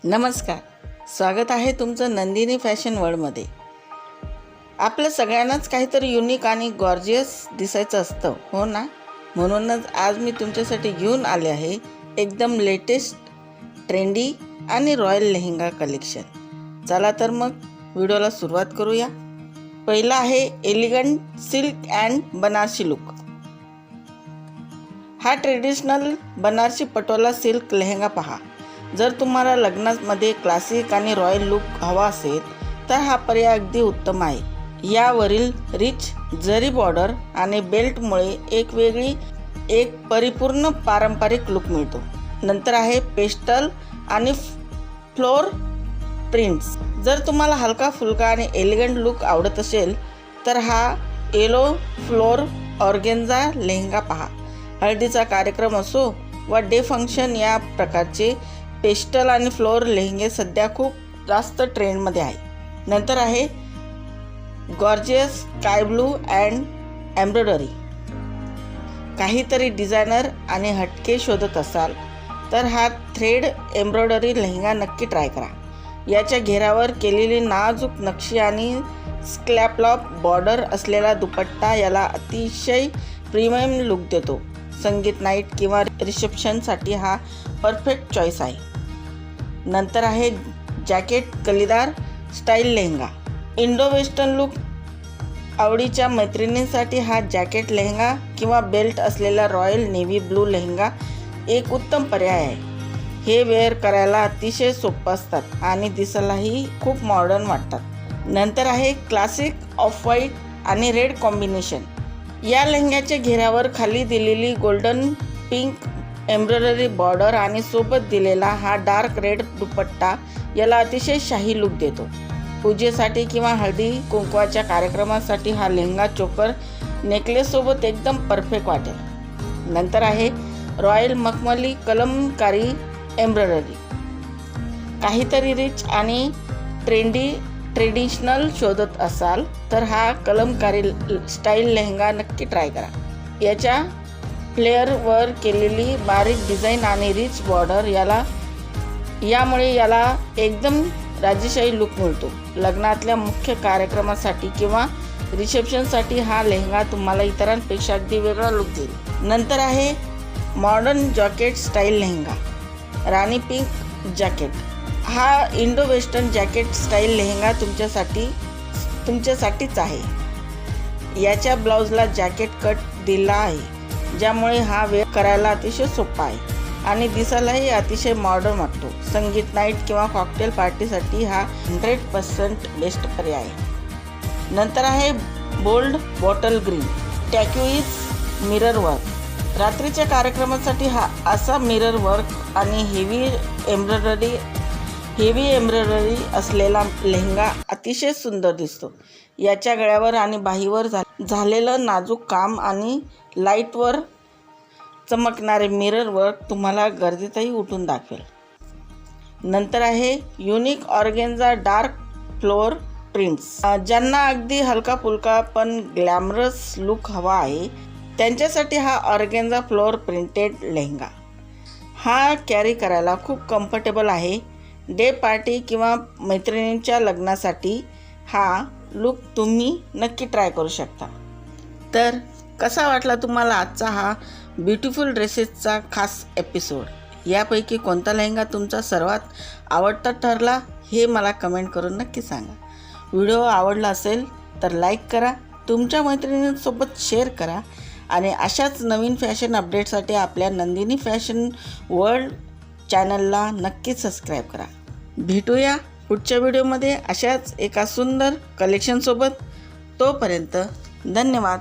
नमस्कार, स्वागत आहे तुमचं नंदिनी फॅशन वर्ल्डमध्ये। आपल्या सगळ्यांनाच काहीतरी युनिक आणि गॉर्जियस दिसायचं असतं, हो ना? म्हणूनच आज मी तुमच्यासाठी घेऊन आले आहे एकदम लेटेस्ट, ट्रेंडी आणि रॉयल लेहंगा कलेक्शन। चला तर मग व्हिडिओला सुरुवात करूया। पहिला आहे elegant silk and Banarasi look. हा ट्रेडिशनल बनारसी पटोला सिल्क लेहंगा पहा। जर तुम्हाला लग्नामध्ये क्लासिक आणि रॉयल लुक हवा असेल तर हा पर्याय अगदी उत्तम आहे। यावरील रिच जरी बॉर्डर आणि बेल्टमुळे एक परिपूर्ण पारंपरिक लुक मिळतो। नंतर आहे पेस्टल आणि फ्लोर प्रिंट्स। जर तुम्हाला हलका फुलका आणि एलिगंट लुक आवडत असेल तर हा येलो फ्लोर ऑर्गेन्झा लेहंगा पहा। हळदीचा कार्यक्रम असो वा डे फंक्शन, या प्रकारचे पेस्टल आणि फ्लोर लेहंगे सध्या खूप जास्त ट्रेंडमध्ये आहे। नंतर आहे gorgeous sky blue and embroidery. काहीतरी डिझायनर आणि हटके शोधत असाल तर हा थ्रेड एम्ब्रॉयडरी लेहंगा नक्की ट्राय करा। याच्या घेरावर केलेली नाजूक नक्षी आणि स्क्लॅपलॉप बॉर्डर असलेला दुपट्टा याला अतिशय प्रीमियम लुक देतो। संगीत नाईट किंवा रिसेप्शनसाठी हा परफेक्ट चॉईस आहे। नंतर आहे जॅकेट कलीदार style lehenga. Indo western look आवडीच्या मैत्रिणींसाठी हा जॅकेट लेहंगा किंवा बेल्ट असलेला रॉयल नेव्ही ब्लू लेहंगा एक उत्तम पर्याय आहे। हे वेअर करायला अतिशय सोपं असतात आणि दिसायलाही खूप मॉडर्न वाटतात। नंतर आहे क्लासिक ऑफ व्हाईट आणि रेड कॉम्बिनेशन। या लेहंग्याच्या घेऱ्यावर खाली दिलेली गोल्डन पिंक एम्ब्रॉयडरी बॉर्डर आणि सोबत दिलेला हा डार्क रेड दुपट्टा याला अतिशय शाही लुक देतो। पूजेसाठी किंवा हळदी कुंकवाच्या कार्यक्रमासाठी हा लेहंगा चोकर नेकलेस सोबत एकदम परफेक्ट वाटेल। नंतर आहे रॉयल मखमली कलमकारी एम्ब्रॉयडरी। काहीतरी रिच आणि ट्रेडिशनल शोधत असाल तर हा कलमकारी स्टाईल लेहंगा नक्की ट्राय करा। याच्या फ्लेअरवर केलेली बारीक डिझाईन आणि रिच बॉर्डर यामुळे याला एकदम राजेशाही लुक मिळतो। लग्नातल्या मुख्य कार्यक्रमासाठी किंवा रिसेप्शनसाठी हा लेहंगा तुम्हाला इतरांपेक्षा अगदी वेगळा लुक देईल। नंतर आहे मॉडर्न जॅकेट स्टाईल लेहंगा। राणी पिंक जॅकेट हा Indo western jacket style lehenga तुमच्यासाठीच आहे। याच्या ब्लाउजला जॅकेट कट दिला आहे, ज्यामुळे हा वेअर करायला अतिशय सोपा आहे आणि दिसायलाही अतिशय मॉडर्न वाटतो। संगीत नाईट किंवा कॉकटेल पार्टीसाठी हा 100% बेस्ट पर्याय आहे। नंतर आहे bold bottle green turquoise mirror work. रात्रीच्या कार्यक्रमासाठी हा असा मिरर वर्क आणि हेवी एम्ब्रॉयडरी असलेला लेहंगा अतिशय सुंदर दिसतो। याच्या गळ्यावर आणि बाहीवर झालेलं नाजूक काम आणि लाईटवर चमकणारे मिरर वर्क तुम्हाला गर्दीतही उठून दाखवेल। नंतर आहे unique organza dark floor prints. ज्यांना अगदी हलका फुलका पण ग्लॅमरस लुक हवा आहे त्यांच्यासाठी हा ऑर्गेन्झा फ्लोर प्रिंटेड लेहंगा। हा कॅरी करायला खूप कम्फर्टेबल आहे। डे पार्टी किंवा मैत्रिणींच्या लग्नासाठी हा लुक तुम्ही नक्की ट्राय करू शकता। तर कसा वाटला तुम्हाला आजचा हा ब्युटिफुल ड्रेसेसचा खास एपिसोड? यापैकी कोणता लेहंगा तुमचा सर्वात आवडता ठरला हे मला कमेंट करून नक्की सांगा। व्हिडिओ आवडला असेल तर लाईक करा, तुमच्या मैत्रिणींसोबत शेअर करा आणि अशाच नवीन फॅशन अपडेटसाठी आपल्या नंदिनी फॅशन वर्ल्ड चॅनलला नक्की सबस्क्राईब करा। भेटूया पुढच्या व्हिडिओमध्ये अशाच एका सुंदर कलेक्शनसोबत। तोपर्यंत धन्यवाद।